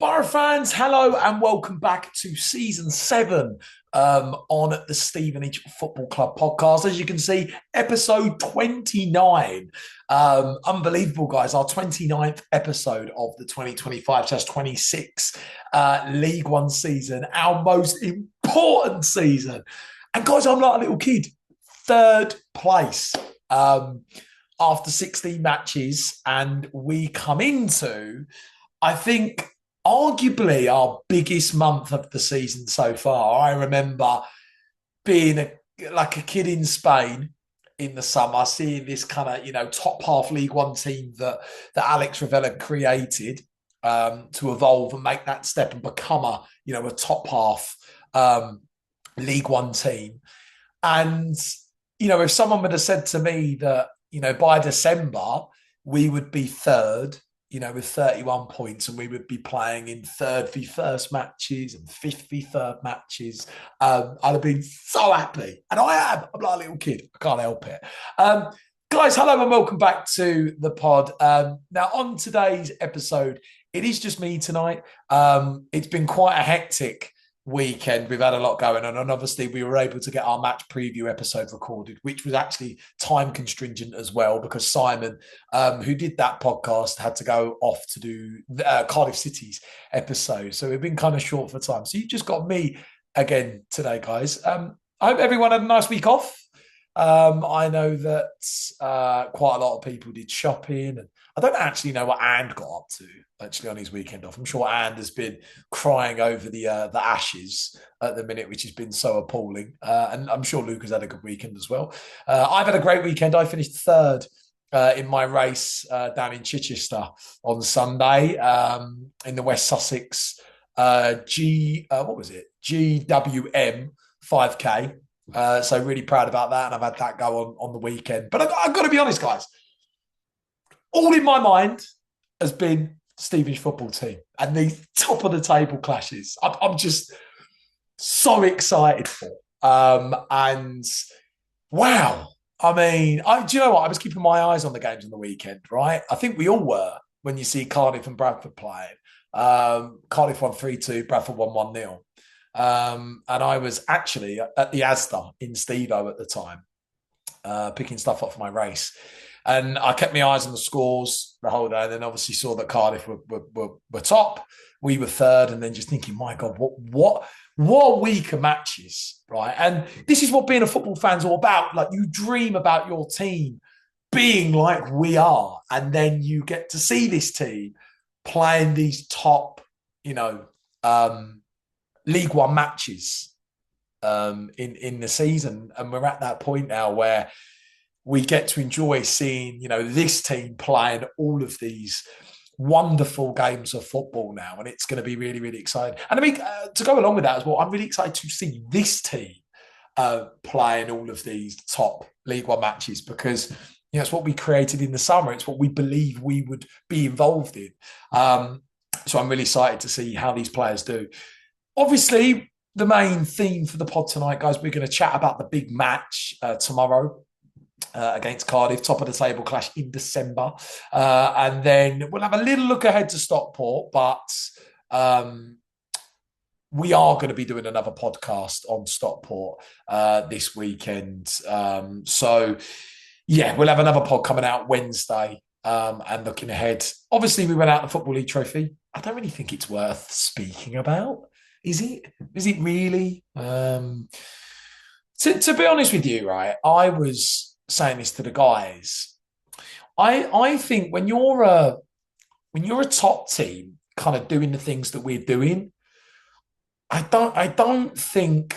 Borough fans, hello and welcome back to season 7 on the Stevenage Football Club podcast. As you can see, episode 29. Unbelievable, guys. Our 29th episode of the 2025, so that's 26 League One season, our most important season. And guys, I'm like a little kid. Third place after 16 matches, and we come into, I think, arguably our biggest month of the season so far. I remember being like a kid in Spain in the summer, seeing this kind of, top half League One team that Alex Revella created to evolve and make that step and become a top half League One team. And, if someone would have said to me that, by December, we would be third, with 31 points, and we would be playing in third v first matches and fifth v third matches, I'd have been so happy. And I am. I'm like a little kid. I can't help it. Guys, hello and welcome back to the pod. Now, on today's episode, it is just me tonight. It's been quite a hectic weekend. We've had a lot going on, and obviously we were able to get our match preview episode recorded, which was actually time constringent as well, because Simon, who did that podcast, had to go off to do Cardiff City's episode, so we've been kind of short for time. So you just got me again today, guys. I hope everyone had a nice week off. I know that quite a lot of people did shopping, and I don't actually know what And got up to actually on his weekend off. I'm sure And has been crying over the Ashes at the minute, which has been so appalling. And I'm sure Luke has had a good weekend as well. I've had a great weekend. I finished third in my race down in Chichester on Sunday in the West Sussex GWM 5K. So really proud about that, and I've had that go on the weekend. But I've got to be honest, guys. All in my mind has been Stevenage football team and the top of the table clashes. I'm just so excited for. And wow, I mean, do you know what? I was keeping my eyes on the games on the weekend, right? I think we all were when you see Cardiff and Bradford playing. Cardiff won 3-2, Bradford won 1-0. And I was actually at the Asda in Stevo at the time, picking stuff up for my race. And I kept my eyes on the scores the whole day. And then obviously saw that Cardiff were top. We were third. And then just thinking, my God, what week of matches, right? And this is what being a football fan's all about. Like, you dream about your team being like we are. And then you get to see this team playing these top, League One matches in the season. And we're at that point now where we get to enjoy seeing, this team playing all of these wonderful games of football now. And it's going to be really, really exciting. And I mean, to go along with that as well, I'm really excited to see this team playing all of these top League One matches, because it's what we created in the summer. It's what we believe we would be involved in. So I'm really excited to see how these players do. Obviously, the main theme for the pod tonight, guys, we're going to chat about the big match tomorrow against Cardiff, top of the table clash in December. And then we'll have a little look ahead to Stockport, but we are going to be doing another podcast on Stockport this weekend. So, yeah, we'll have another pod coming out Wednesday and looking ahead. Obviously, we went out the Football League Trophy. I don't really think it's worth speaking about. Is it? Is it really? To be honest with you, right, I was saying this to the guys. I think when you're a top team, kind of doing the things that we're doing, I don't think,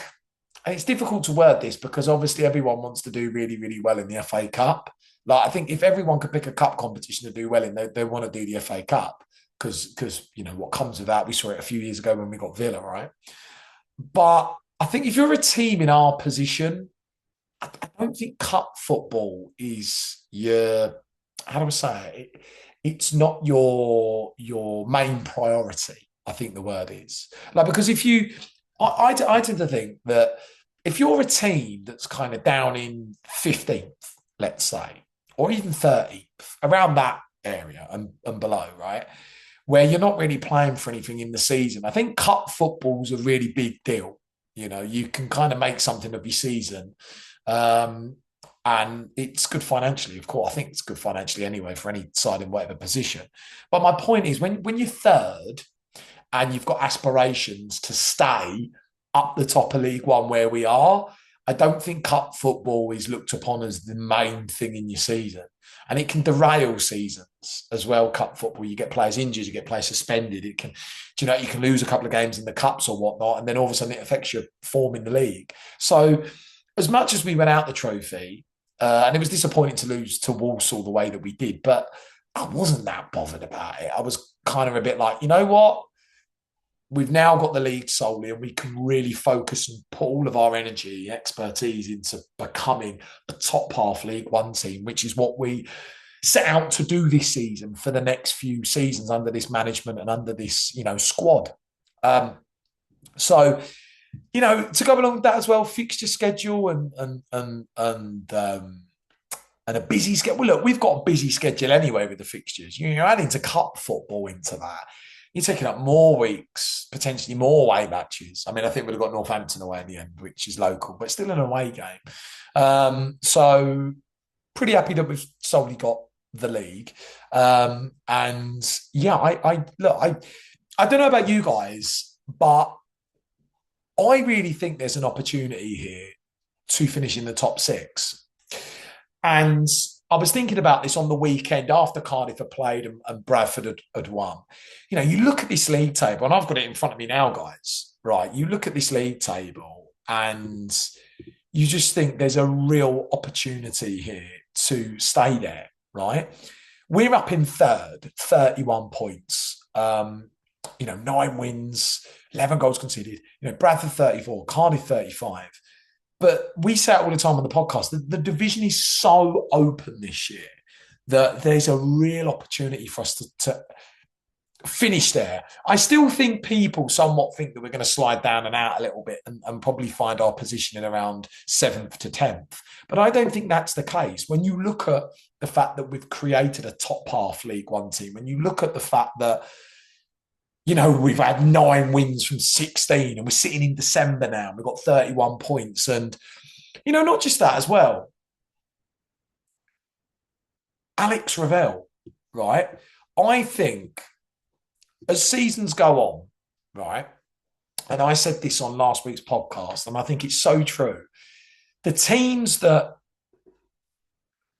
and it's difficult to word this because obviously everyone wants to do really, really well in the FA Cup. Like, I think if everyone could pick a cup competition to do well in, they want to do the FA Cup. Because what comes with that, we saw it a few years ago when we got Villa, right? But I think if you're a team in our position, I don't think cup football is your, how do I say it? It's not your main priority, I think the word is. Like, because if you, I tend to think that if you're a team that's kind of down in 15th, let's say, or even 30th, around that area and below, right? where you're not really playing for anything in the season. I think cup football's a really big deal. You know, you can kind of make something of your season. Um, and it's good financially, of course. I think it's good financially anyway for any side in whatever position. But my point is, when you're third and you've got aspirations to stay up the top of League One where we are, I don't think cup football is looked upon as the main thing in your season. And it can derail seasons as well. Cup football, you get players injured, you get players suspended. It can, you know, you can lose a couple of games in the cups or whatnot, and then all of a sudden it affects your form in the league. So, as much as we went out the trophy, and it was disappointing to lose to Walsall the way that we did, but I wasn't that bothered about it. I was kind of a bit like, you know what? We've now got the league solely, and we can really focus and put all of our energy, expertise into becoming a top half League One team, which is what we set out to do this season for the next few seasons under this management and under this, you know, squad. So, you know, to go along with that as well, fixture schedule and a busy schedule. Well, look, we've got a busy schedule anyway with the fixtures. You're adding to cup football into that. You're taking up more weeks, potentially more away matches. I mean, I think we'd have got Northampton away in the end, which is local, but still an away game. So pretty happy that we've solely got the league. And yeah, I don't know about you guys, but I really think there's an opportunity here to finish in the top six. And I was thinking about this on the weekend after Cardiff had played and Bradford had won. You know, you look at this league table, and I've got it in front of me now, guys, right? You look at this league table and you just think there's a real opportunity here to stay there, right? We're up in third, 31 points. You know, 9 wins, 11 goals conceded. You know, Bradford 34, Cardiff 35. But we say it all the time on the podcast, the division is so open this year that there's a real opportunity for us to finish there. I still think people somewhat think that we're going to slide down and out a little bit and probably find our position in around 7th to 10th. But I don't think that's the case. When you look at the fact that we've created a top half League One team, when you look at the fact that, you know, we've had 9 wins from 16 and we're sitting in December now. We've got 31 points. And, you know, not just that as well. Alex Ravel, right? I think as seasons go on, right, and I said this on last week's podcast, and I think it's so true, the teams that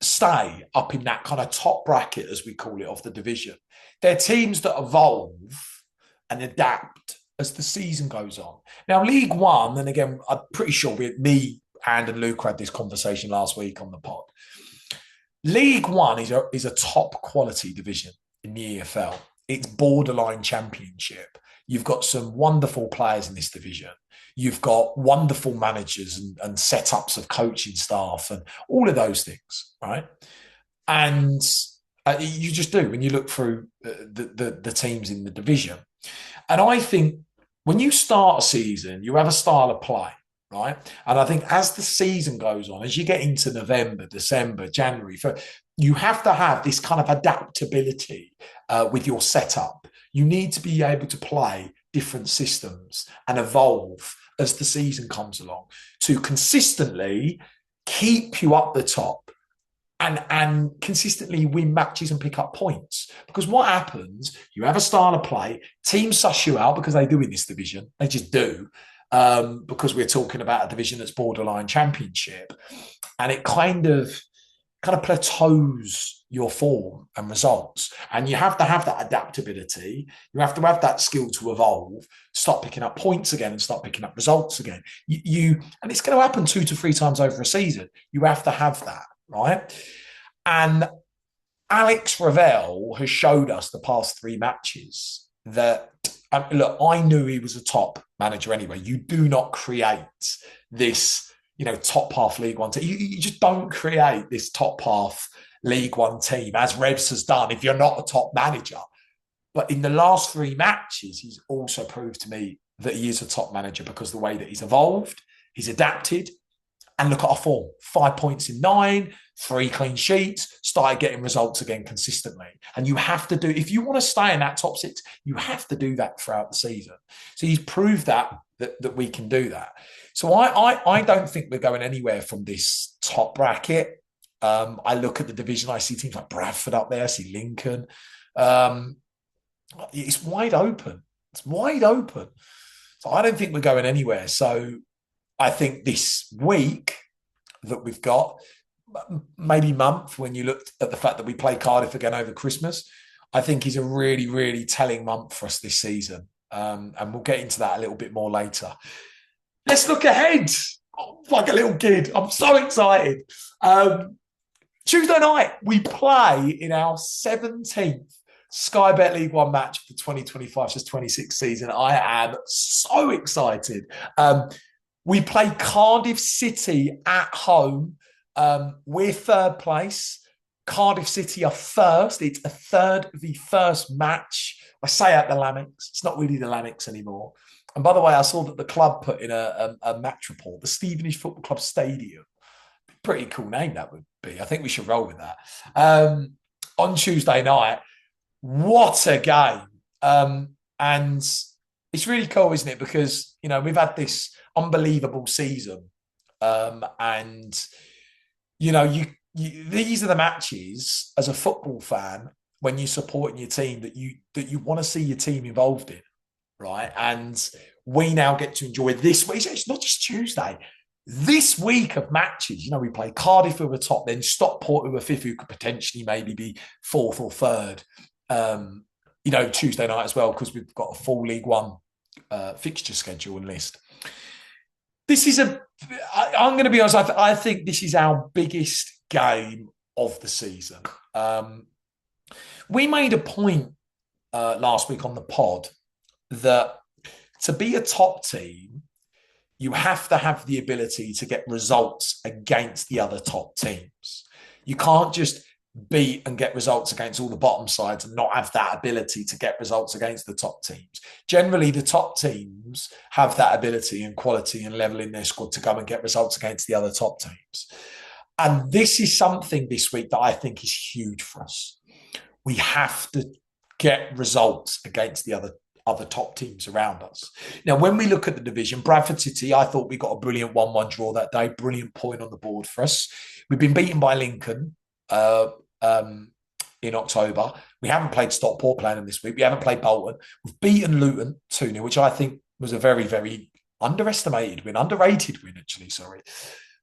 stay up in that kind of top bracket, as we call it, of the division, they're teams that evolve and adapt as the season goes on. Now, League One, and again, I'm pretty sure me, and Luke had this conversation last week on the pod. League One is a top quality division in the EFL. It's borderline championship. You've got some wonderful players in this division. You've got wonderful managers and setups of coaching staff and all of those things, right? And you just do when you look through the teams in the division. And I think when you start a season, you have a style of play, right? And I think as the season goes on, as you get into November, December, January, you have to have this kind of adaptability with your setup. You need to be able to play different systems and evolve as the season comes along to consistently keep you up the top and consistently win matches and pick up points. Because what happens, you have a style of play, teams suss you out because they do in this division. They just do. Because we're talking about a division that's borderline championship. And it kind of plateaus your form and results. And you have to have that adaptability. You have to have that skill to evolve, start picking up points again and start picking up results again. And it's going to happen 2 to 3 times over a season. You have to have that, right? And Alex Ravel has showed us the past 3 matches that, look, I knew he was a top manager anyway. You do not create this, top half League One team. You just don't create this top half League One team, as Revs has done, if you're not a top manager. But in the last 3 matches, he's also proved to me that he is a top manager because the way that he's evolved, he's adapted, And look at our form. 5 points in 9, 3 clean sheets, started getting results again consistently. And you have to do, if you want to stay in that top 6, you have to do that throughout the season. So he's proved that we can do that. So I don't think we're going anywhere from this top bracket. I look at the division, I see teams like Bradford up there, I see Lincoln. It's wide open. It's wide open. So I don't think we're going anywhere. So I think this week that we've got, maybe month, when you looked at the fact that we play Cardiff again over Christmas, I think is a really, really telling month for us this season. And we'll get into that a little bit more later. Let's look ahead. Oh, like a little kid. I'm so excited. Tuesday night, we play in our 17th Sky Bet League One match of the 2025-26 season. I am so excited. We play Cardiff City at home. We're third place. Cardiff City are first. It's a third v first match. I say at the Lamex. It's not really the Lamex anymore. And by the way, I saw that the club put in a match report, the Stevenage Football Club Stadium. Pretty cool name that would be. I think we should roll with that. On Tuesday night, what a game. And it's really cool, isn't it? Because, you know, we've had this unbelievable season. And, you know, these are the matches as a football fan when you're supporting your team that you want to see your team involved in, right? And we now get to enjoy this week. It's not just Tuesday. This week of matches, you know, we play Cardiff who are top, then Stockport who are fifth, who could potentially maybe be fourth or third. You know, Tuesday night as well, because we've got a full League One fixture schedule and list. This is I'm going to be honest, I think this is our biggest game of the season. We made a point last week on the pod that to be a top team, you have to have the ability to get results against the other top teams. You can't just beat and get results against all the bottom sides and not have that ability to get results against the top teams. Generally, the top teams have that ability and quality and level in their squad to go and get results against the other top teams. And this is something this week that I think is huge for us. We have to get results against the other top teams around us. Now, when we look at the division, Bradford City, I thought we got a brilliant 1-1 draw that day. Brilliant point on the board for us. We've been beaten by Lincoln in October. We haven't played Stockport playing them this week. We haven't played Bolton. We've beaten Luton 2-0, which I think was a very, very underrated win, actually, sorry.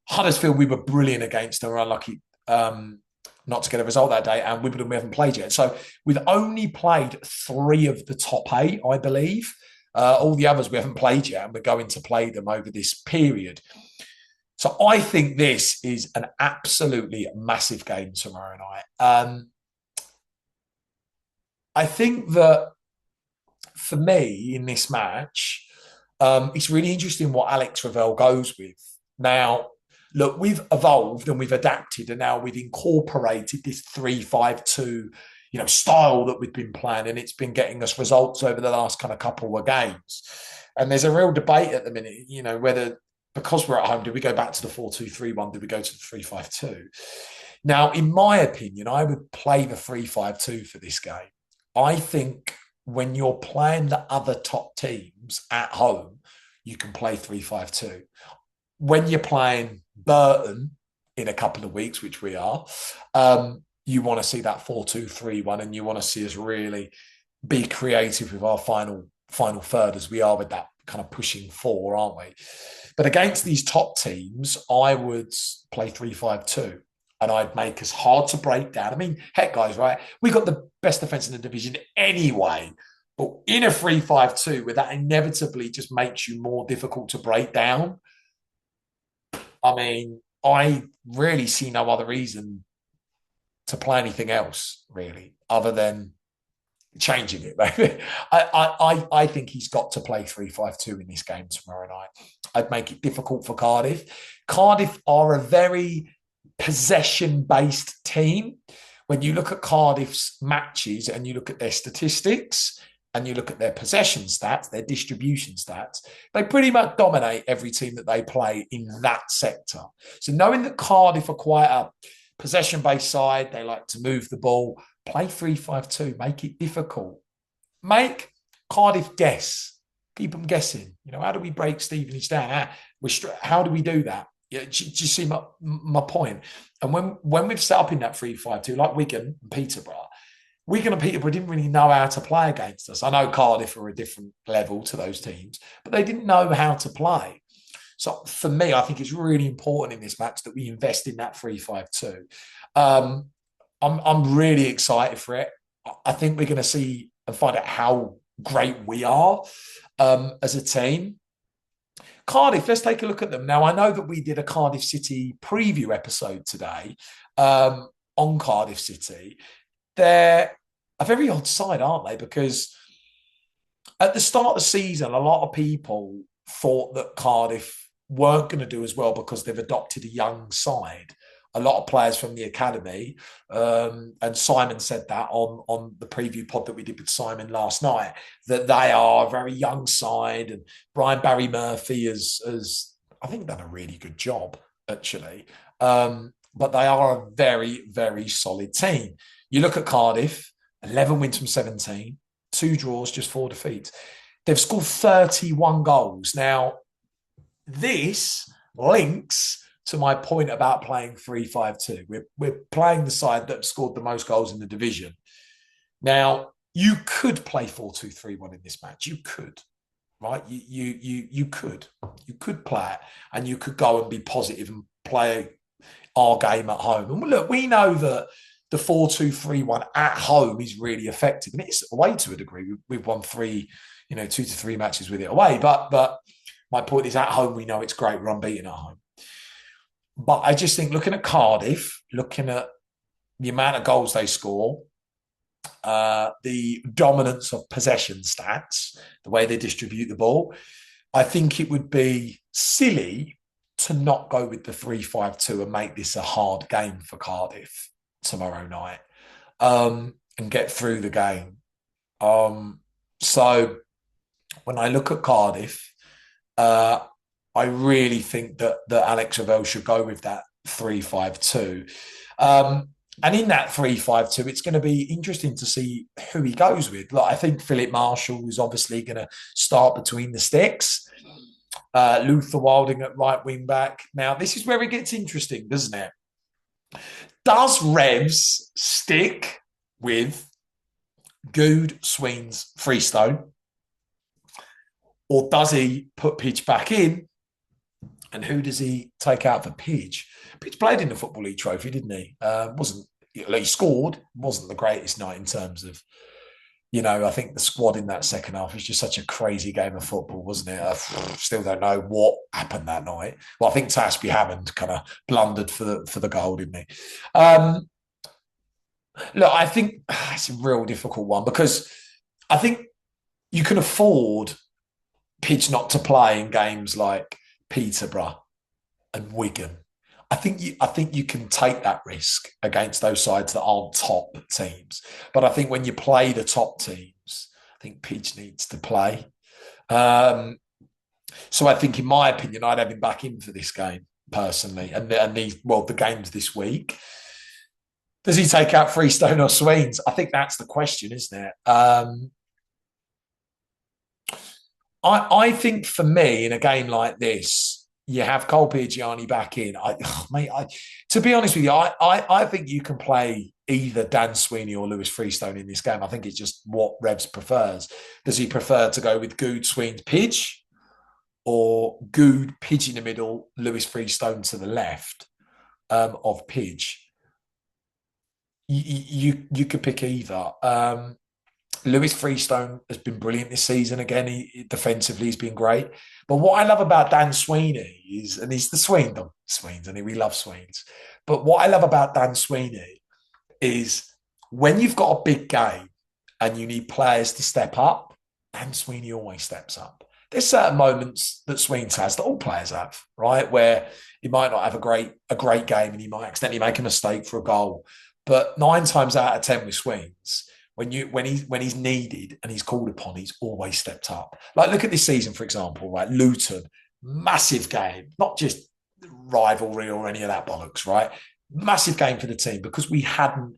Huddersfield, we were brilliant against them. We're unlucky not to get a result that day, and Wimbledon we haven't played yet. So we've only played 3 of the top 8, I believe. All the others we haven't played yet, and we're going to play them over this period. So I think this is an absolutely massive game tomorrow night. I think that for me in this match, it's really interesting what Alex Ravel goes with. Now, look, we've evolved and we've adapted, and now we've incorporated this 3-5-2, style that we've been playing, and it's been getting us results over the last kind of couple of games. And there's a real debate at the minute, whether, because we're at home, do we go back to the 4-2-3-1? Do we go to the 3-5-2? Now, in my opinion, I would play the 3-5-2 for this game. I think when you're playing the other top teams at home, you can play 3-5-2. When you're playing Burton in a couple of weeks, which we are, you want to see that 4-2-3-1, and you want to see us really be creative with our final third, as we are with that kind of pushing 4, aren't we? But against these top teams, I would play 3-5-2, and I'd make us hard to break down. I mean, heck, guys, right? We got the best defence in the division anyway, but in a 3-5-2, where that inevitably just makes you more difficult to break down, I mean, I really see no other reason to play anything else, really, other than changing it. I think he's got to play 3-5-2 in this game tomorrow night. I'd make it difficult for Cardiff. Cardiff are a very possession-based team. When you look at Cardiff's matches and you look at their statistics, and you look at their possession stats, their distribution stats, they pretty much dominate every team that they play in that sector. So knowing that Cardiff are quite a possession-based side, they like to move the ball, play 3-5-2, make it difficult. Make Cardiff guess. Keep them guessing. How do we break Stevenage down? How do we do that? Do you see my point? And when we've set up in that 3-5-2, like Wigan and Peterborough didn't really know how to play against us. I know Cardiff are a different level to those teams, but they didn't know how to play. So for me, I think it's really important in this match that we invest in that 3-5-2. I'm really excited for it. I think we're going to see and find out how great we are as a team. Cardiff, let's take a look at them. Now, I know that we did a Cardiff City preview episode today on Cardiff City. They're a very odd side, aren't they? Because at the start of the season, a lot of people thought that Cardiff weren't going to do as well because they've adopted a young side. A lot of players from the academy, and Simon said that on the preview pod that we did with Simon last night, that they are a very young side, and Barry Murphy has I think done a really good job actually, but they are a very, very solid team. You look at Cardiff, 11 wins from 17, 2 draws, just 4 defeats. They've scored 31 goals. Now, this links to my point about playing 3-5-2. We're playing the side that scored the most goals in the division. Now, you could play 4-2-3-1 in this match. You could, right? You could play it, and you could go and be positive and play our game at home. And look, we know that the 4-2-3-1 at home is really effective, and it's away to a degree. We've won 2 to 3 matches with it away, but my point is, at home we know it's great. We're unbeaten at home. But I just think looking at Cardiff, looking at the amount of goals they score, the dominance of possession stats, the way they distribute the ball, I think it would be silly to not go with the 3-5-2 and make this a hard game for Cardiff tomorrow night, and get through the game. So when I look at Cardiff, I really think that Alex Ravel should go with that 3-5-2. And in that 3-5-2, it's going to be interesting to see who he goes with. Like, I think Philip Marshall is obviously going to start between the sticks. Luther Wilding at right wing back. Now, this is where it gets interesting, doesn't it? Does Revs stick with Good, Sweens, Freestone? Or does he put Pidge back in? And who does he take out for Pidge? Pidge played in the Football League Trophy, didn't he? He scored. Wasn't the greatest night in terms of, I think the squad in that second half was just such a crazy game of football, wasn't it? I still don't know what happened that night. Well, I think Tasby Hammond kind of blundered for the goal, didn't he? Look, I think it's a real difficult one because I think you can afford Pidge not to play in games like Peterborough and Wigan. I think you can take that risk against those sides that aren't top teams. But I think when you play the top teams, I think Pidge needs to play. So I think, in my opinion, I'd have him back in for this game personally, and the games this week. Does he take out Freestone or Sweens? I think that's the question, isn't it? I think for me, in a game like this, you have Cole Piagiani back in. To be honest with you, I think you can play either Dan Sweeney or Lewis Freestone in this game. I think it's just what Revs prefers. Does he prefer to go with Good, Sweens, Pidge, or Good, Pidge in the middle, Lewis Freestone to the left of Pidge? You could pick either. Lewis Freestone has been brilliant this season. Again, defensively, he's been great. But what I love about Dan Sweeney is, and he's the Sweens, and we love Sweens. But what I love about Dan Sweeney is when you've got a big game and you need players to step up, Dan Sweeney always steps up. There's certain moments that Sweens has that all players have, right? Where he might not have a great game and he might accidentally make a mistake for a goal. But 9 times out of 10 with Sweens, when he's needed and he's called upon, he's always stepped up. Like, look at this season, for example, right? Luton, massive game, not just rivalry or any of that bollocks, right? Massive game for the team because we hadn't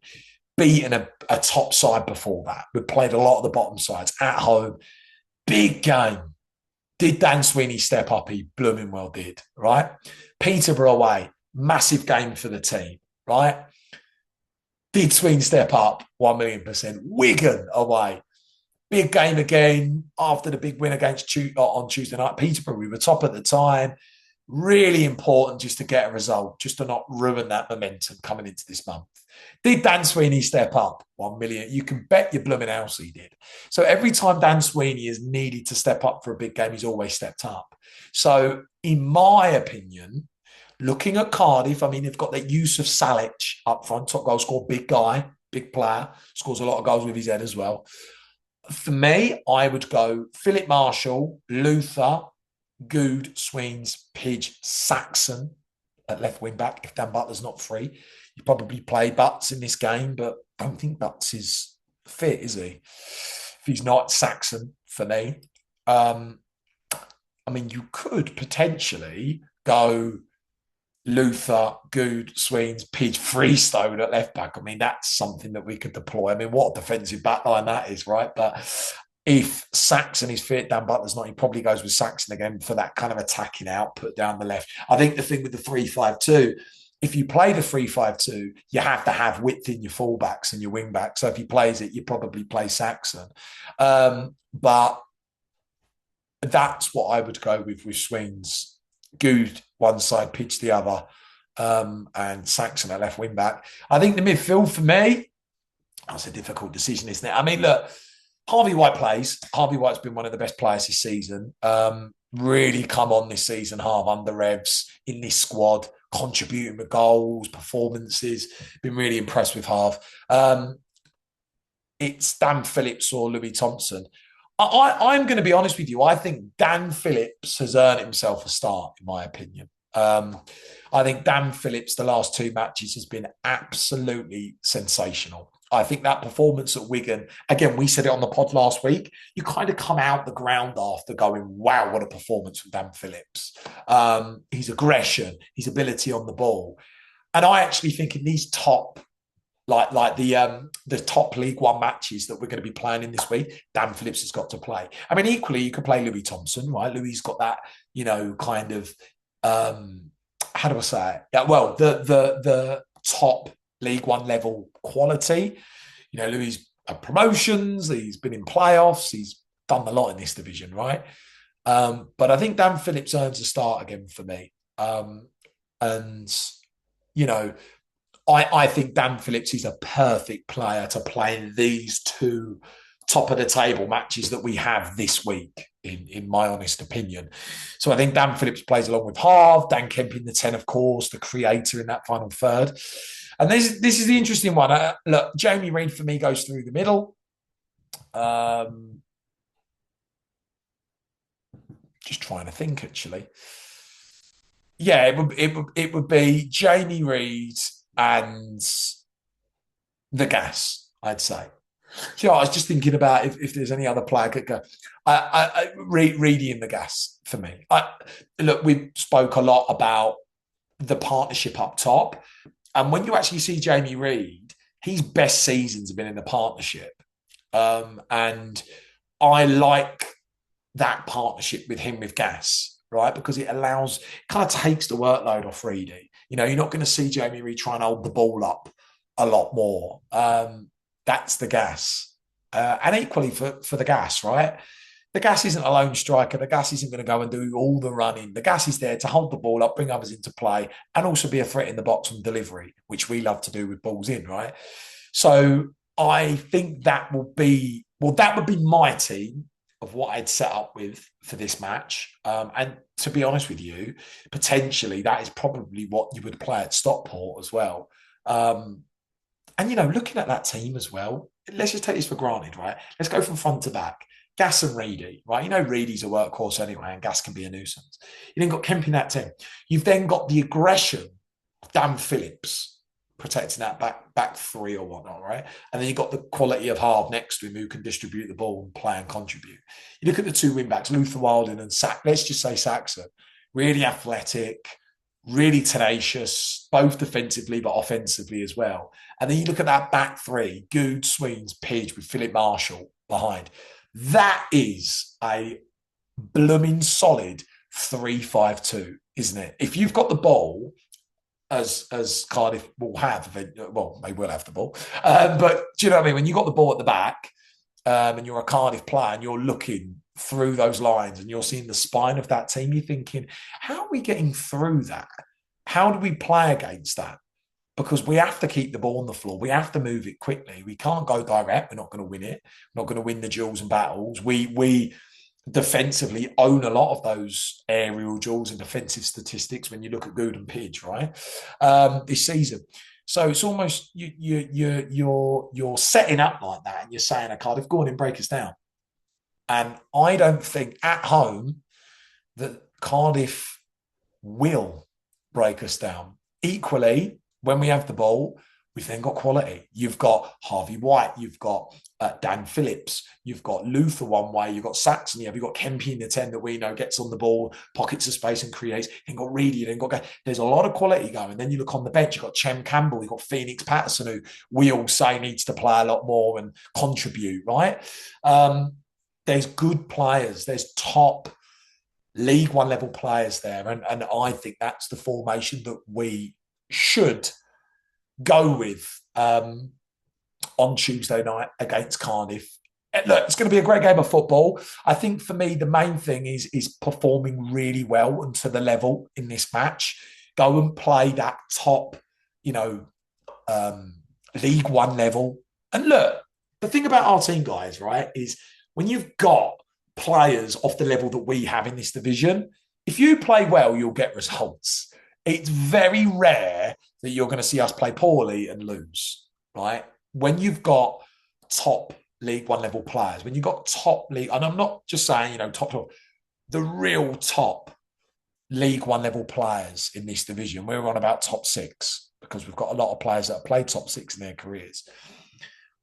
beaten a top side before that. We played a lot of the bottom sides at home. Big game. Did Dan Sweeney step up? He blooming well did, right? Peterborough away, massive game for the team, right? Did Sweeney step up? 1,000,000%. Wigan away, big game again after the big win against on Tuesday night. Peterborough, we were top at the time. Really important just to get a result, just to not ruin that momentum coming into this month. Did Dan Sweeney step up? 1,000,000. You can bet your blooming house he did. So every time Dan Sweeney is needed to step up for a big game, he's always stepped up. So in my opinion, looking at Cardiff, I mean, they've got that Yusuf Salic up front, top goal scorer, big guy, big player, scores a lot of goals with his head as well. For me, I would go Philip Marshall, Luther, Good, Sweens, Pidge, Saxon at left wing back. If Dan Butler's not free, you probably play Butts in this game, but I don't think Butts is fit, is he? If he's not, Saxon for me. I mean, you could potentially go Luther, Good, Sweens, Pidge, Freestone at left back. I mean, that's something that we could deploy. I mean, what a defensive backline that is, right? But if Saxon is fit, Dan Butler's not, he probably goes with Saxon again for that kind of attacking output down the left. I think the thing with the 3-5-2, if you play the 3-5-2, you have to have width in your fullbacks and your wing backs. So if he plays it, you probably play Saxon. But that's what I would go with Swings. Good one side, Pitch the other, and Saxon at left wing back. I think the midfield for me, that's a difficult decision, isn't it? I mean, look, Harvey White plays. Harvey White's been one of the best players this season. Really come on this season, half under revs in this squad, contributing with goals, performances. Been really impressed with Harv. It's Dan Phillips or Louis Thompson. I'm going to be honest with you. I think Dan Phillips has earned himself a start, in my opinion. I think Dan Phillips, the last two matches, has been absolutely sensational. I think that performance at Wigan, again, we said it on the pod last week, you kind of come out the ground after going, wow, what a performance from Dan Phillips. His aggression, his ability on the ball. And I actually think in these top, like the top League One matches that we're going to be playing in this week, Dan Phillips has got to play. I mean, equally, you could play Louis Thompson, right? Louis's got that, kind of, how do I say it? Yeah, well, the top League One level quality. Louis had promotions, he's been in playoffs, he's done a lot in this division, right? But I think Dan Phillips earns a start again for me. I think Dan Phillips is a perfect player to play in these two top of the table matches that we have this week, in my honest opinion. So I think Dan Phillips plays along with Harv, Dan Kemp in the 10, of course, the creator in that final third. And this is the interesting one. Look, Jamie Reid for me goes through the middle. Just trying to think, actually. Yeah, it would be Jamie Reid and the Gas, I'd say. So I was just thinking about if there's any other player could go. Reedy and the Gas for me. Look, we spoke a lot about the partnership up top. And when you actually see Jamie Reid, his best seasons have been in the partnership. And I like that partnership with him with Gas, right? Because it kind of takes the workload off Reedy. You're not going to see Jamie Reid try and hold the ball up a lot more. That's the Gas. And equally for the Gas, right? The Gas isn't a lone striker. The Gas isn't going to go and do all the running. The Gas is there to hold the ball up, bring others into play, and also be a threat in the box on delivery, which we love to do with balls in, right? So I think that would be my team of what I'd set up with for this match. And to be honest with you, potentially that is probably what you would play at Stockport as well. And, looking at that team as well, let's just take this for granted, right? Let's go from front to back. Gas and Reedy, right? Reedy's a workhorse anyway, and Gas can be a nuisance. You then got Kemp in that team. You've then got the aggression of Dan Phillips protecting that back three or whatnot, right? And then you've got the quality of half next to him who can distribute the ball and play and contribute. You look at the two wing backs, Luther Wilding and let's just say Saxon, really athletic, really tenacious, both defensively but offensively as well. And then you look at that back three, Good, Sweens, Pidge with Philip Marshall behind. That is a blooming solid 3-5-2, isn't it? If you've got the ball, as Cardiff will have, well, they will have the ball. But do you know what I mean? When you got the ball at the back and you're a Cardiff player and you're looking through those lines and you're seeing the spine of that team, you're thinking, how are we getting through that? How do we play against that? Because we have to keep the ball on the floor. We have to move it quickly. We can't go direct. We're not going to win it. We're not going to win the duels and battles. We defensively own a lot of those aerial duels and defensive statistics when you look at Good and Pidge, right? This season. So it's almost you're setting up like that and you're saying, Cardiff, go on and break us down. And I don't think at home that Cardiff will break us down. Equally, when we have the ball, we've then got quality. You've got Harvey White, you've got Dan Phillips, you've got Luther one way, you've got Saxon, you've got Kempy in the 10 that we know gets on the ball, pockets of space and creates. You've got Reedy, then got there's a lot of quality going. Then you look on the bench, you've got Chem Campbell, you've got Phoenix Patterson, who we all say needs to play a lot more and contribute, right? There's good players, there's top League One level players there. And I think that's the formation that we should go with on Tuesday night against Cardiff. Look, it's going to be a great game of football. I think for me, the main thing is performing really well and to the level in this match. Go and play that top, League One level. And look, the thing about our team, guys, right, is when you've got players off the level that we have in this division, if you play well, you'll get results. It's very rare that you're going to see us play poorly and lose, right? When you've got top League One level players, when you've got top league, and I'm not just saying, top, the real top League One level players in this division, we're on about top six because we've got a lot of players that have played top six in their careers.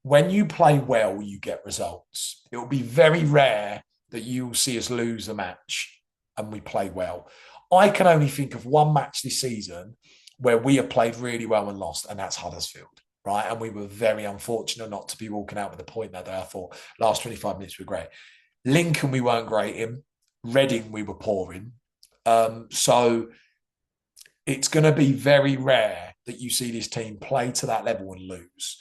When you play well, you get results. It will be very rare that you will see us lose a match and we play well. I can only think of one match this season where we have played really well and lost, and that's Huddersfield, right? And we were very unfortunate not to be walking out with a point that day. I thought last 25 minutes were great. Lincoln, we weren't great in. Reading, we were poor in. So it's going to be very rare that you see this team play to that level and lose.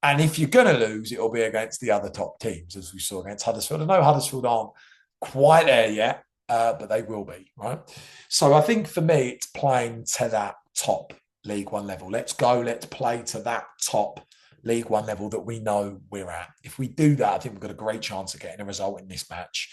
And if you're going to lose, it'll be against the other top teams, as we saw against Huddersfield. I know Huddersfield aren't quite there yet, but they will be, right? So I think for me, it's playing to that top League One level. Let's go. Let's play to that top League One level that we know we're at. If we do that, I think we've got a great chance of getting a result in this match.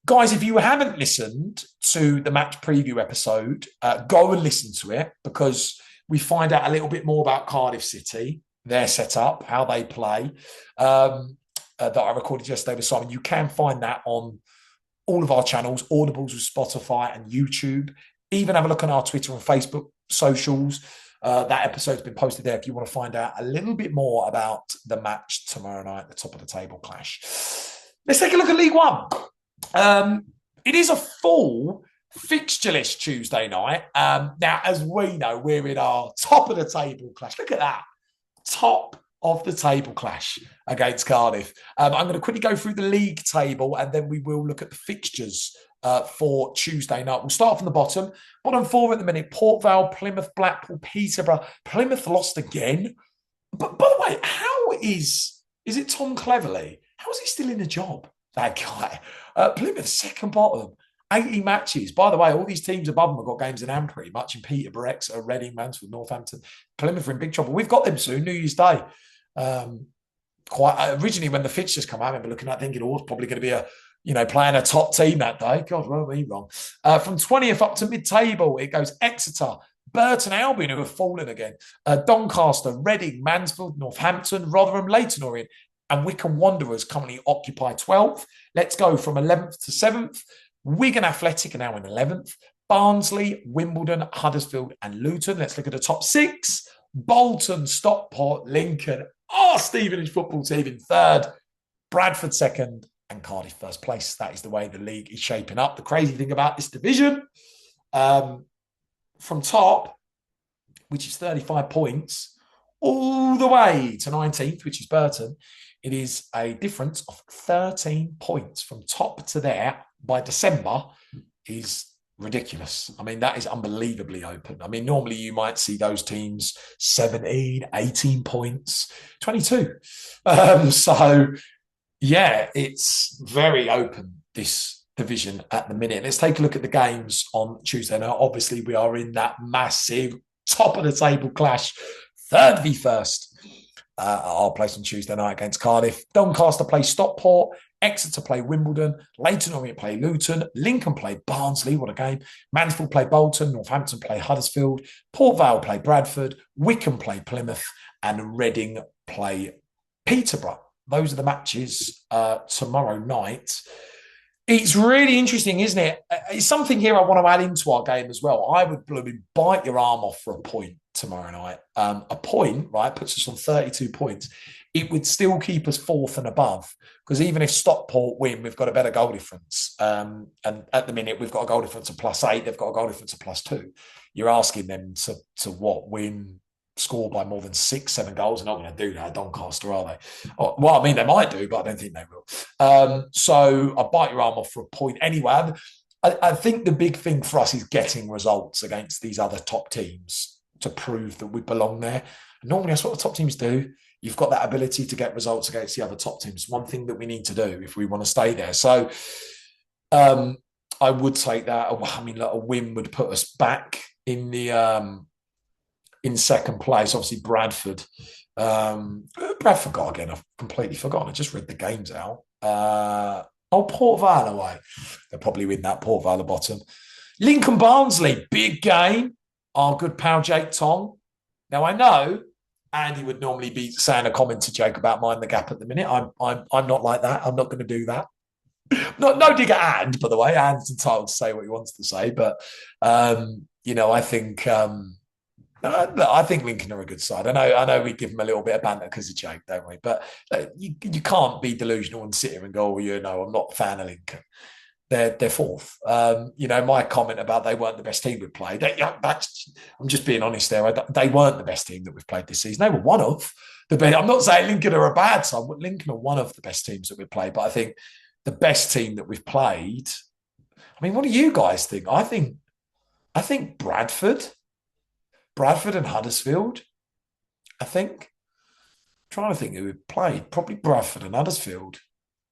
Guys, if you haven't listened to the match preview episode, go and listen to it because we find out a little bit more about Cardiff City, their setup, how they play, that I recorded yesterday with Simon. You can find that on all of our channels, Audibles with Spotify and YouTube. Even have a look on our Twitter and Facebook socials. That episode's been posted there if you want to find out a little bit more about the match tomorrow night, the top of the table clash. Let's take a look at League One. It is a full fixture list Tuesday night. Now, as we know, we're in our top of the table clash. Look at that. Top of the table clash against Cardiff. I'm going to quickly go through the league table and then we will look at the fixtures for Tuesday night. We'll start from the bottom. Bottom four at the minute: Port Vale, Plymouth, Blackpool, Peterborough. Plymouth lost again. But by the way, how is it Tom Cleverley? How is he still in the job, that guy? Plymouth, second bottom. 80 matches. By the way, all these teams above them have got games in hand pretty much in Peterborough, Exeter, Reading, Mansfield, Northampton. Plymouth are in big trouble. We've got them soon, New Year's Day. Quite originally when the fixtures come out, I remember looking at thinking, oh, it's probably going to be playing a top team that day. God, weren't we wrong? From 20th up to mid-table, it goes Exeter, Burton Albion, who have fallen again, Doncaster, Reading, Mansfield, Northampton, Rotherham, Leyton Orient, and Wycombe Wanderers currently occupy 12th. Let's go from 11th to 7th. Wigan Athletic are now in 11th. Barnsley, Wimbledon, Huddersfield and Luton. Let's look at the top six. Bolton, Stockport, Lincoln, our Stevenage football team in third, Bradford second, and Cardiff first place. That is the way the league is shaping up. The crazy thing about this division, from top, which is 35 points, all the way to 19th, which is Burton, it is a difference of 13 points from top to there by December is ridiculous. I mean, that is unbelievably open. I mean, normally you might see those teams 17, 18 points, 22. So, yeah, it's very open, this division at the minute. Let's take a look at the games on Tuesday. Now, obviously, we are in that massive top of the table clash, third v first. At our place on Tuesday night against Cardiff. Doncaster play Stockport. Exeter play Wimbledon. Leyton Orient play Luton. Lincoln play Barnsley. What a game. Mansfield play Bolton. Northampton play Huddersfield. Port Vale play Bradford. Wycombe play Plymouth. And Reading play Peterborough. Those are the matches tomorrow night. It's really interesting, isn't it? It's something here I want to add into our game as well. I would blooming bite your arm off for a point tomorrow night. A point, right, puts us on 32 points. It would still keep us fourth and above, because even if Stockport win, we've got a better goal difference. And at the minute, we've got a goal difference of +8. They've got a goal difference of +2. You're asking them to what, win, score by more than 6-7 goals. They're not going to do that at Doncaster, are they? Well, I mean, they might do, but I don't think they will. So I bite your arm off for a point anyway. I think the big thing for us is getting results against these other top teams to prove that we belong there. And normally that's what the top teams do. You've got that ability to get results against the other top teams. One thing that we need to do if we want to stay there. So I would take that. I mean, like, a win would put us back in the in second place. Obviously, Bradford. Bradford got again. I've completely forgotten. I just read the games out. Port Vale away. They'll probably win that. Port Vale bottom. Lincoln Barnsley, big game. Our good pal Jake Tong. Now I know Andy would normally be saying a comment to Jake about mind the gap at the minute. I'm not like that. I'm not going to do that. No dig at And, by the way. And's entitled to say what he wants to say, but I think Lincoln are a good side. I know we give them a little bit of banter because of Jake, don't we? But you can't be delusional and sit here and go, I'm not a fan of Lincoln. They're fourth. My comment about they weren't the best team we've played. I'm just being honest there. They weren't the best team that we've played this season. They were one of the best. I'm not saying Lincoln are a bad side. Lincoln are one of the best teams that we've played. But I think the best team that we've played. I mean, what do you guys think? I think Bradford and Huddersfield. I think. I'm trying to think who we played. Probably Bradford and Huddersfield.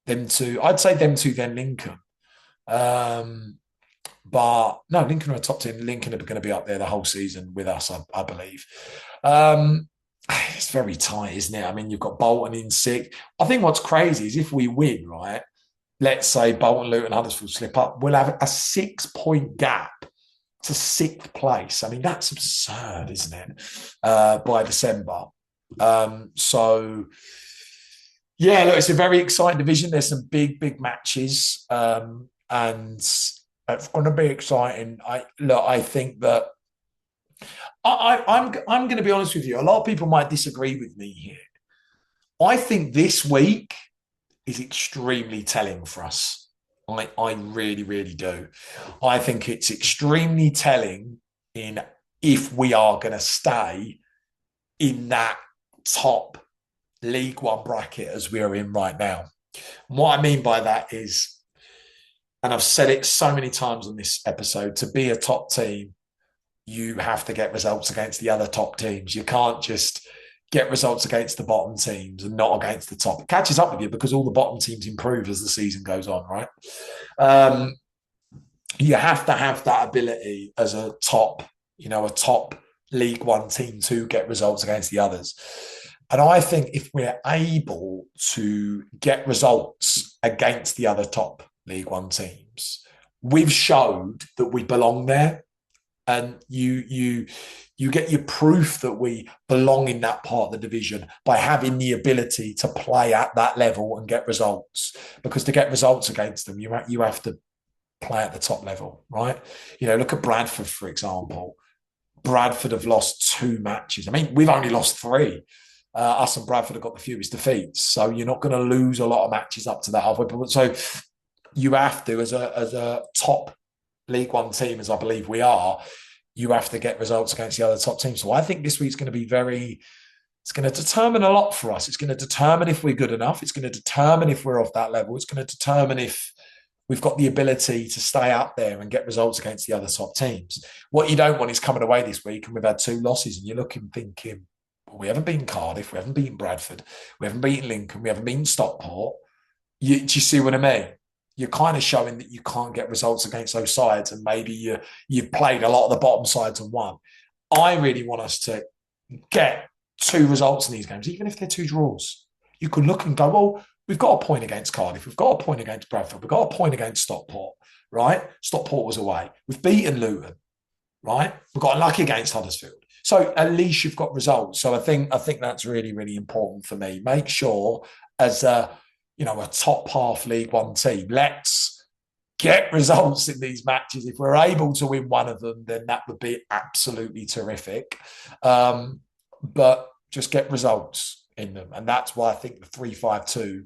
Them two. I'd say them two. Then Lincoln. But no, Lincoln are a top team. Lincoln are going to be up there the whole season with us, I believe. It's very tight, isn't it? I mean, you've got Bolton in sixth. I think what's crazy is if we win, right? Let's say Bolton, Luton, Huddersfield slip up, we'll have a 6-point gap to sixth place. I mean, that's absurd, isn't it? By December. So yeah, look, it's a very exciting division. There's some big matches. And it's going to be exciting. I think that I'm going to be honest with you. A lot of people might disagree with me here. I think this week is extremely telling for us. I really, really do. I think it's extremely telling in if we are going to stay in that top League One bracket as we are in right now. And what I mean by that is, and I've said it so many times on this episode, to be a top team, you have to get results against the other top teams. You can't just get results against the bottom teams and not against the top. It catches up with you because all the bottom teams improve as the season goes on, right? You have to have that ability as a top League One team to get results against the others. And I think if we're able to get results against the other top League One teams, we've showed that we belong there, and you get your proof that we belong in that part of the division by having the ability to play at that level and get results. Because to get results against them, you have to play at the top level, right? Look at Bradford, for example. Bradford have lost 2 matches. I mean, we've only lost 3. Us and Bradford have got the fewest defeats. So you're not going to lose a lot of matches up to that halfway point. So you have to, as a top League One team, as I believe we are, you have to get results against the other top teams. So I think this week's going to be it's going to determine a lot for us. It's going to determine if we're good enough. It's going to determine if we're off that level. It's going to determine if we've got the ability to stay up there and get results against the other top teams. What you don't want is coming away this week and we've had 2 losses and you're looking, thinking, well, we haven't beaten Cardiff, we haven't beaten Bradford, we haven't beaten Lincoln, we haven't beaten Stockport. Do you see what I mean? You're kind of showing that you can't get results against those sides and maybe you've played a lot of the bottom sides and won. I really want us to get 2 results in these games, even if they're 2 draws. You can look and go, well, we've got a point against Cardiff. We've got a point against Bradford. We've got a point against Stockport, right? Stockport was away. We've beaten Luton, right? We've got unlucky against Huddersfield. So at least you've got results. So I think that's really, really important for me. Make sure as a top half League One team, let's get results in these matches. If we're able to win one of them, then that would be absolutely terrific. But just get results in them. And that's why I think the 3-5-2,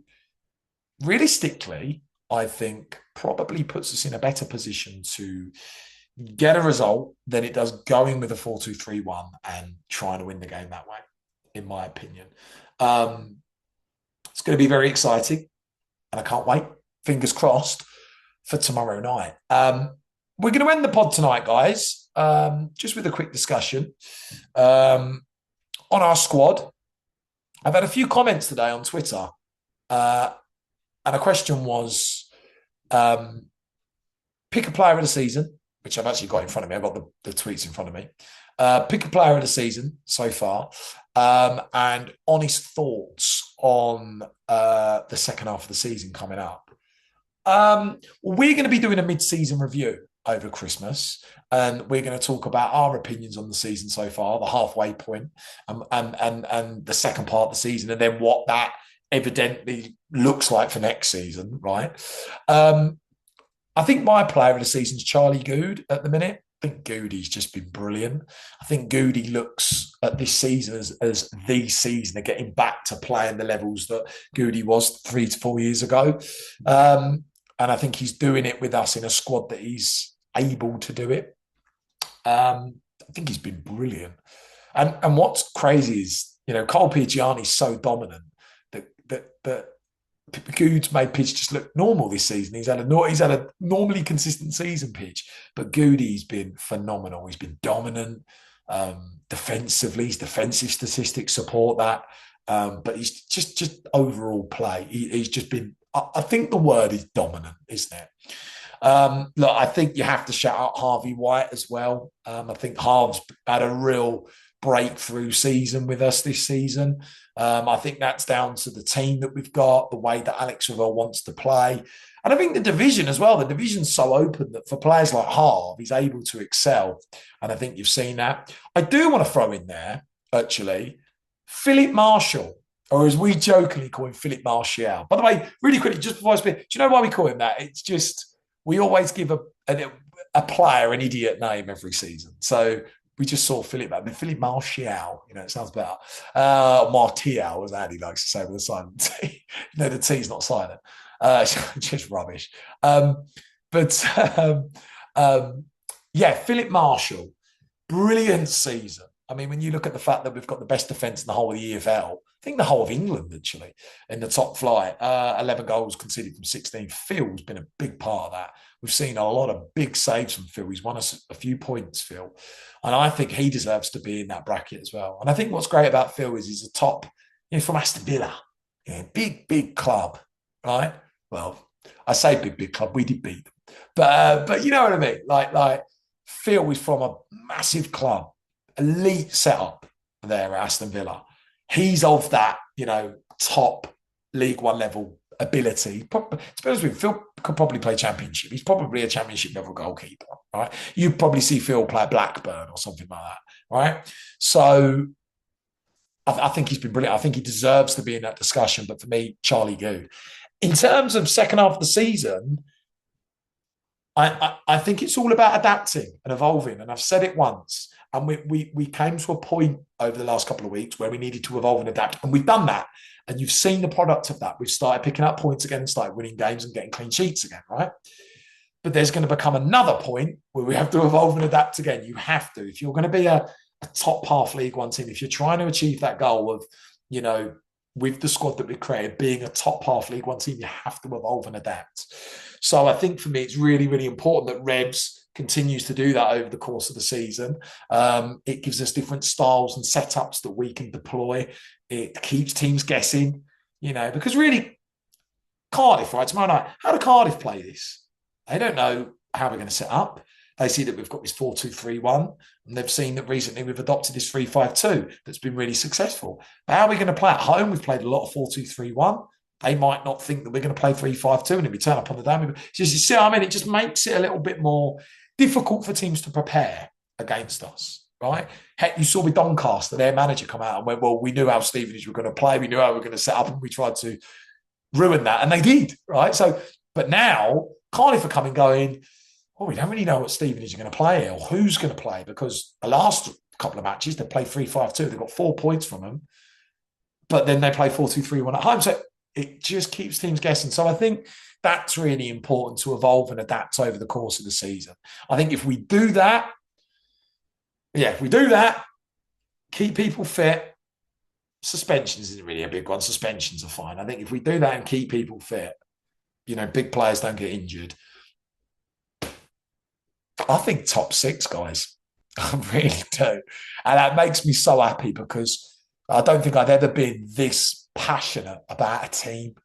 realistically, I think probably puts us in a better position to get a result than it does going with a 4-2-3-1 and trying to win the game that way, in my opinion. It's going to be very exciting and I can't wait. Fingers crossed for tomorrow night. We're going to end the pod tonight, guys, just with a quick discussion on our squad. I've had a few comments today on Twitter, and a question was, pick a player of the season, which I've actually got in front of me. I've got the tweets in front of me. Pick a player of the season so far, and honest thoughts on the second half of the season coming up. We're going to be doing a mid-season review over Christmas, and we're going to talk about our opinions on the season so far, the halfway point, and the second part of the season, and then what that evidently looks like for next season, right? I think my player of the season is Charlie Good at the minute. I think Goody's just been brilliant. I think Goody looks at this season as the season of getting back to playing the levels that Goody was 3 to 4 years ago. And I think he's doing it with us in a squad that he's able to do it. I think he's been brilliant. And what's crazy is, Cole Pigiani's so dominant that Good's made Pidge just look normal this season. He's had a normally consistent season, Pidge, but Goody's been phenomenal. He's been dominant defensively. His defensive statistics support that, but he's just overall play. He's just been. I think the word is dominant, isn't it? Look, I think you have to shout out Harvey White as well. I think Harv's had a real breakthrough season with us this season. I think that's down to the team that we've got, the way that Alex Revell wants to play. And I think the division as well, the division's so open that for players like Harv, he's able to excel. And I think you've seen that. I do want to throw in there, actually, Philip Marshall, or as we jokingly call him, Philip Martial. By the way, really quickly, just before I speak, do you know why we call him that? It's just, we always give a player an idiot name every season. So we just saw Philip Martial, it sounds better. Martial, as Andy likes to say with a silent T. The T's not silent. Just rubbish. Philip Marshall, brilliant season. I mean, when you look at the fact that we've got the best defence in the whole of the EFL, I think the whole of England, actually, in the top flight, 11 goals conceded from 16. Phil's been a big part of that. We've seen a lot of big saves from Phil. He's won us a few points, Phil. And I think he deserves to be in that bracket as well. And I think what's great about Phil is he's a top, from Aston Villa. Big club, right? Well, I say big club. We did beat them. But you know what I mean? Like Phil is from a massive club, elite setup there at Aston Villa. He's of that, top League One level ability. To be honest with you, Phil could probably play Championship. He's probably a Championship level goalkeeper, right? You'd probably see Phil play at Blackburn or something like that, right? So I think he's been brilliant. I think he deserves to be in that discussion. But for me, Charlie Good. In terms of second half of the season, I think it's all about adapting and evolving. And I've said it once. And we came to a point over the last couple of weeks where we needed to evolve and adapt. And we've done that. And you've seen the product of that. We've started picking up points again and started winning games and getting clean sheets again, right? But there's going to become another point where we have to evolve and adapt again. You have to. If you're going to be a top half League One team, if you're trying to achieve that goal of, with the squad that we created, being a top half League One team, you have to evolve and adapt. So I think for me, it's really, really important that Rebs continues to do that over the course of the season. It gives us different styles and setups that we can deploy. It keeps teams guessing, because really, Cardiff, right, tomorrow night, how do Cardiff play this? They don't know how we're going to set up. They see that we've got this 4-2-3-1, and they've seen that recently we've adopted this 3-5-2 that's been really successful. But how are we going to play at home? We've played a lot of 4-2-3-1. They might not think that we're going to play 3-5-2, and if we turn up on the day, you see what I mean? It just makes it a little bit more difficult for teams to prepare against us, right? Heck, you saw with Doncaster, their manager come out and went, well, we knew how Stevenage were going to play. We knew how we were going to set up, and we tried to ruin that, and they did, right? So, but now Cardiff are coming going, we don't really know what Stevenage are going to play or who's going to play, because the last couple of matches, they played 3-5-2. They've got 4 points from them, but then they play 4-2-3-1 at home. So it just keeps teams guessing. So I think that's really important to evolve and adapt over the course of the season. I think if we do that, keep people fit. Suspensions isn't really a big one. Suspensions are fine. I think if we do that and keep people fit, big players don't get injured, I think top 6, guys. I really do. And that makes me so happy, because I don't think I've ever been this passionate about a team.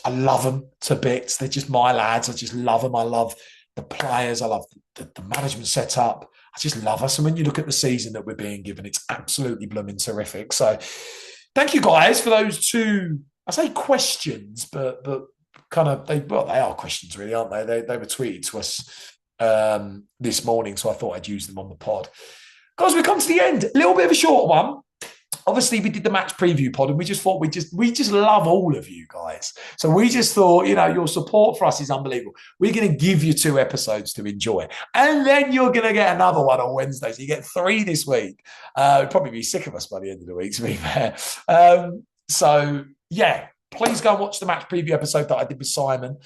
I love them to bits. They're just my lads. I just love them. I love the players. I love the management setup. I just love us. And when you look at the season that we're being given, it's absolutely blooming terrific. So thank you, guys, for those 2, I say questions, but kind of, they are questions really, aren't they? They were tweeted to us this morning, so I thought I'd use them on the pod. Guys, we come to the end. A little bit of a short one. Obviously, we did the match preview pod, and we just thought we just love all of you guys. So we just thought, your support for us is unbelievable. We're going to give you 2 episodes to enjoy, and then you're going to get another one on Wednesday. So you get 3 this week. You'll probably be sick of us by the end of the week, to be fair. So yeah. Please go and watch the match preview episode that I did with Simon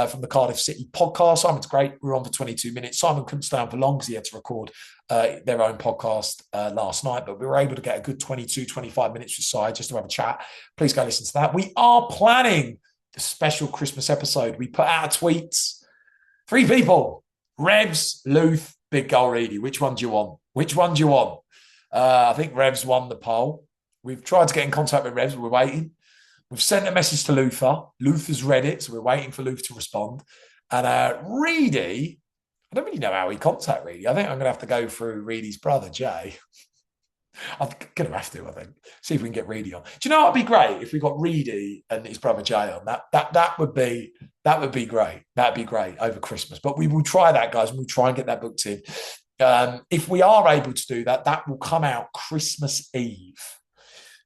from the Cardiff City podcast. Simon's great. We were on for 22 minutes. Simon couldn't stay on for long because he had to record their own podcast last night, but we were able to get a good 22, 25 minutes with Si just to have a chat. Please go listen to that. We are planning the special Christmas episode. We put out tweets. 3 people. Revs, Luth, Big Goal Reedy. Which one do you want? I think Revs won the poll. We've tried to get in contact with Revs, but we're waiting. We've sent a message to Luther. Luther's read it, so we're waiting for Luther to respond. And Reedy, I don't really know how we contact Reedy. I think I'm going to have to go through Reedy's brother, Jay. I'm going to have to, I think. See if we can get Reedy on. Do you know what would be great if we got Reedy and his brother Jay on? That would be great. That'd be great over Christmas. But we will try that, guys, and we'll try and get that booked in. If we are able to do that, that will come out Christmas Eve.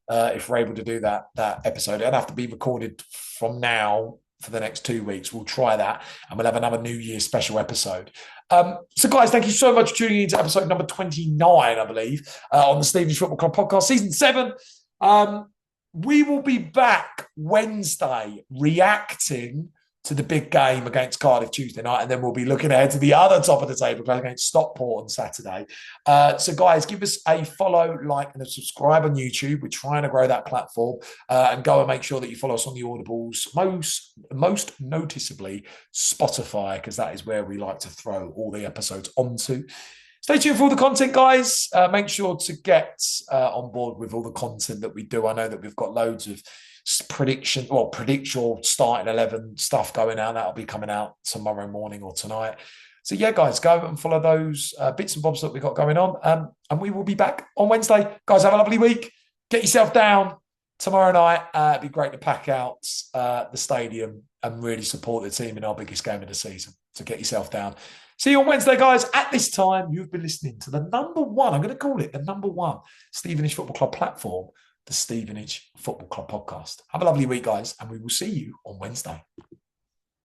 If we're able to do that episode, it'll have to be recorded from now for the next 2 weeks. We'll try that, and we'll have another New Year's special episode. So, guys, thank you so much for tuning into episode number 29, I believe, on the Stevenage Football Club podcast, season 7. We will be back Wednesday reacting to the big game against Cardiff Tuesday night, and then we'll be looking ahead to the other top of the table against Stockport on Saturday. So, guys, give us a follow, like, and a subscribe on YouTube. We're trying to grow that platform, and go and make sure that you follow us on the Audibles, most noticeably Spotify, because that is where we like to throw all the episodes onto. Stay tuned for all the content, guys. Make sure to get on board with all the content that we do. I know that we've got loads of predict your starting 11 stuff going out. That'll be coming out tomorrow morning or tonight. So yeah, guys, go and follow those bits and bobs that we got going on. And we will be back on Wednesday. Guys, have a lovely week. Get yourself down tomorrow night. It'd be great to pack out the stadium and really support the team in our biggest game of the season. So get yourself down. See you on Wednesday, guys. At this time, you've been listening to the number 1, I'm going to call it the number 1 Stevenage Football Club platform, the Stevenage Football Club podcast. Have a lovely week, guys, and we will see you on Wednesday.